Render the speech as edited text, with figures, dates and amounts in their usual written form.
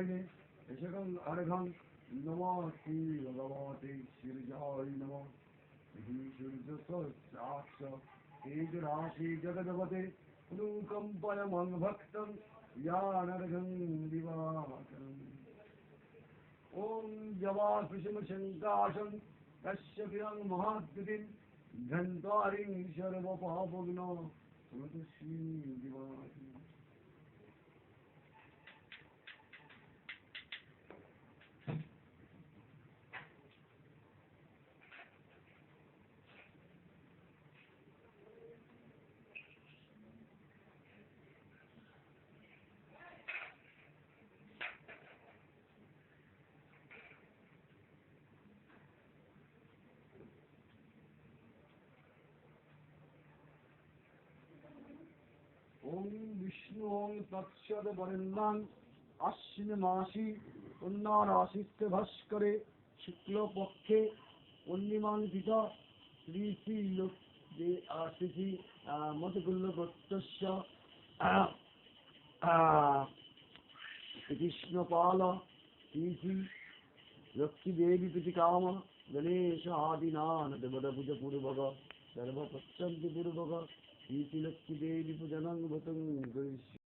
नारायणे यशकं अर्घं नमः श्री भगवते शिरजाय नमः सूर्यसहस्राक्ष तेजराशि जगदवते अनुकम्पयमङ्भक्तं यानर्घं दिवाकरम् ॐ जवाकुसुमशङ्काशं कश्यपिरं महाद्युतिं घन्तारिं सर्वपापविनो श्रीदिवाकरम् ओम विष्णु ओम तत्सद वरिन्दान आश्विन मासी उन्नाराशित्य भास्करे शुक्ल पक्षे पूर्णिमान पिता श्री श्री श्री श्री मतकुल्ल भक्तस्य कृष्णपाल श्री श्री लक्ष्मी देवी प्रतिकाम गणेश आदिनाथ देवता पूजा पूर्वक सर्व पश्चंत पूर्वक श्री लक्ष्मी देवी पूजनं भूतं